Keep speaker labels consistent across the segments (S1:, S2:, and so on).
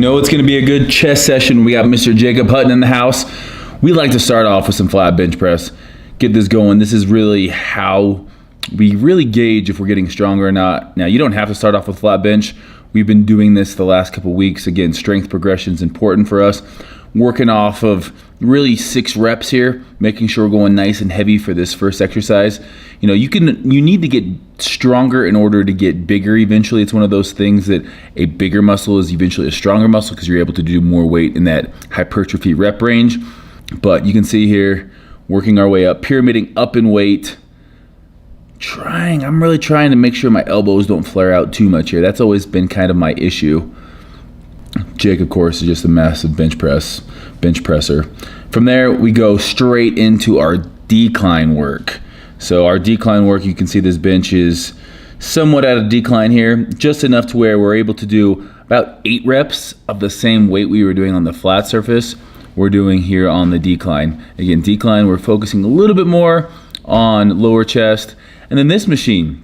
S1: know it's going to be a good chest session. We got Mr. Jacob Hutton in the house. We like to start off with some flat bench press. Get this going. This is really how we really gauge if we're getting stronger or not. Now, you don't have to start off with flat bench. We've been doing this the last couple weeks. Again, strength progression is important for us. Working off of really 6 reps here, making sure we're going nice and heavy for this first exercise. You know, you need to get stronger in order to get bigger eventually. It's one of those things that a bigger muscle is eventually a stronger muscle because you're able to do more weight in that hypertrophy rep range. But you can see here, working our way up, pyramiding up in weight. I'm really trying to make sure my elbows don't flare out too much here. That's always been kind of my issue. Jake, of course, is just a massive bench presser. From there, we go straight into our decline work. So our decline work, you can see this bench is somewhat at a decline here, just enough to where we're able to do about 8 reps of the same weight we were doing on the flat surface. We're doing here on the decline. Again, decline, we're focusing a little bit more on lower chest. And then this machine,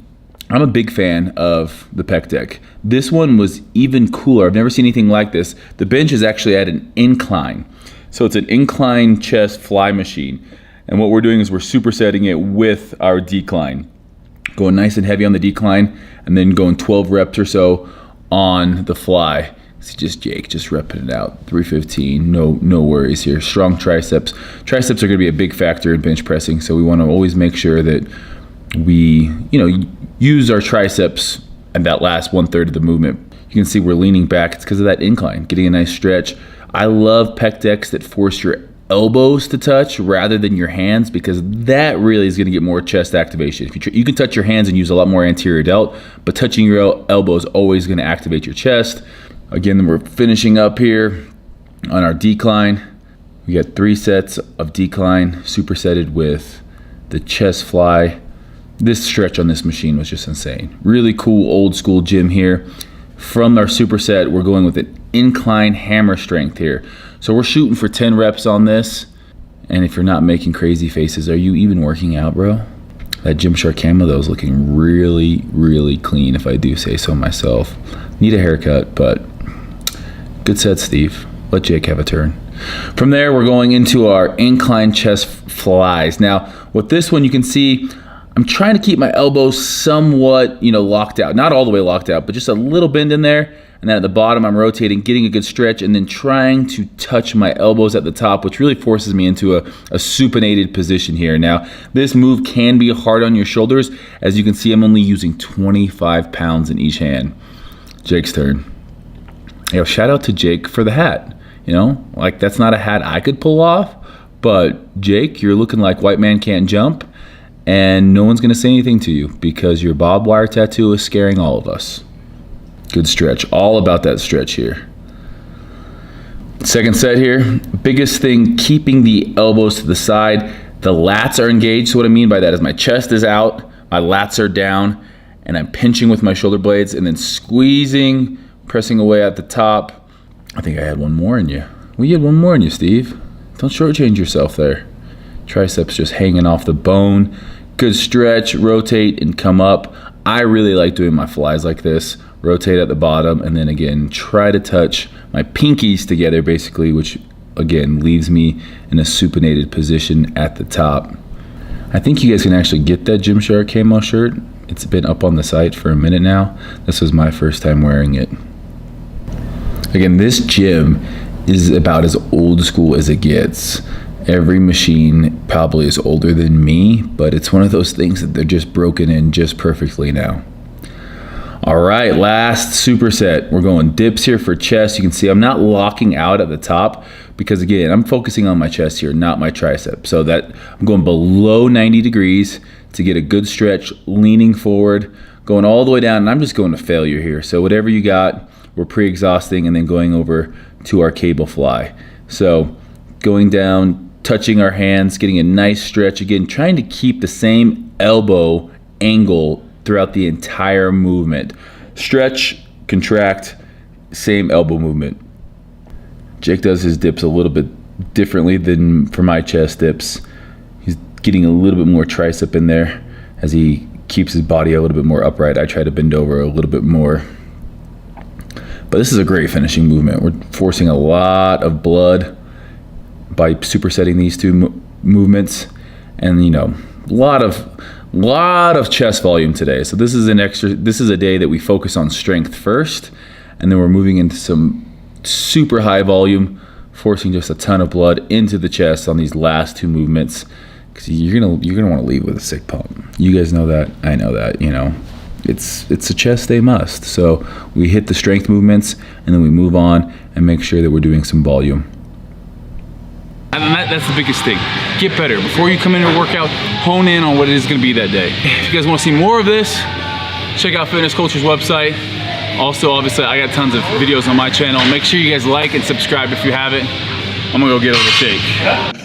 S1: I'm a big fan of the Pec Deck. This one was even cooler. I've never seen anything like this. The bench is actually at an incline. So it's an incline chest fly machine. And what we're doing is we're supersetting it with our decline. Going nice and heavy on the decline and then going 12 reps or so on the fly. It's just Jake just repping it out. 315, no worries here. Strong triceps. Triceps are gonna be a big factor in bench pressing. So we wanna always make sure that we, use our triceps at that last 1/3 of the movement. You can see we're leaning back. It's because of that incline, getting a nice stretch. I love pec decks that force your elbows to touch rather than your hands because that really is going to get more chest activation. If you can touch your hands and use a lot more anterior delt, but touching your elbow is always going to activate your chest. Again, then we're finishing up here on our decline. We got 3 sets of decline supersetted with the chest fly. This stretch on this machine was just insane. Really cool old school gym here. From our superset, we're going with an incline hammer strength here. So we're shooting for 10 reps on this. And if you're not making crazy faces, are you even working out, bro? That Gymshark camo though is looking really, really clean if I do say so myself. Need a haircut, but good set, Steve. Let Jake have a turn. From there, we're going into our incline chest flies. Now, with this one, you can see I'm trying to keep my elbows somewhat, locked out. Not all the way locked out, but just a little bend in there. And then at the bottom, I'm rotating, getting a good stretch, and then trying to touch my elbows at the top, which really forces me into a supinated position here. Now, this move can be hard on your shoulders. As you can see, I'm only using 25 pounds in each hand. Jake's turn. Yo, shout out to Jake for the hat. That's not a hat I could pull off, but Jake, you're looking like white man can't jump. And no one's going to say anything to you because your barbed wire tattoo is scaring all of us. Good stretch. All about that stretch here. Second set here. Biggest thing, keeping the elbows to the side. The lats are engaged. So what I mean by that is my chest is out, my lats are down, and I'm pinching with my shoulder blades and then squeezing, pressing away at the top. I think I had one more in you. You had one more in you, Steve. Don't shortchange yourself there. Triceps just hanging off the bone. Good stretch, rotate and come up. I really like doing my flies like this. Rotate at the bottom and then again, try to touch my pinkies together basically, which again, leaves me in a supinated position at the top. I think you guys can actually get that Gymshark camo shirt. It's been up on the site for a minute now. This was my first time wearing it. Again, this gym is about as old school as it gets. Every machine probably is older than me, but it's one of those things that they're just broken in just perfectly now. All right, last superset. We're going dips here for chest. You can see I'm not locking out at the top because again, I'm focusing on my chest here, not my tricep. So that I'm going below 90 degrees to get a good stretch, leaning forward, going all the way down, and I'm just going to failure here. So whatever you got, we're pre-exhausting and then going over to our cable fly. So going down, touching our hands, getting a nice stretch. Again, trying to keep the same elbow angle throughout the entire movement. Stretch, contract, same elbow movement. Jake does his dips a little bit differently than for my chest dips. He's getting a little bit more tricep in there as he keeps his body a little bit more upright. I try to bend over a little bit more. But this is a great finishing movement. We're forcing a lot of blood by supersetting these two movements, and you know, a lot of chest volume today. So this is a day that we focus on strength first, and then we're moving into some super high volume, forcing just a ton of blood into the chest on these last two movements, because you're gonna want to leave with a sick pump. You guys know that, I know that, you know. It's a chest day must. So we hit the strength movements, and then we move on and make sure that we're doing some volume. And that's the biggest thing. Get better. Before you come into a workout, hone in on what it is gonna be that day. If you guys wanna see more of this, check out Fitness Culture's website. Also, obviously, I got tons of videos on my channel. Make sure you guys like and subscribe if you haven't. I'm gonna go get a little shake.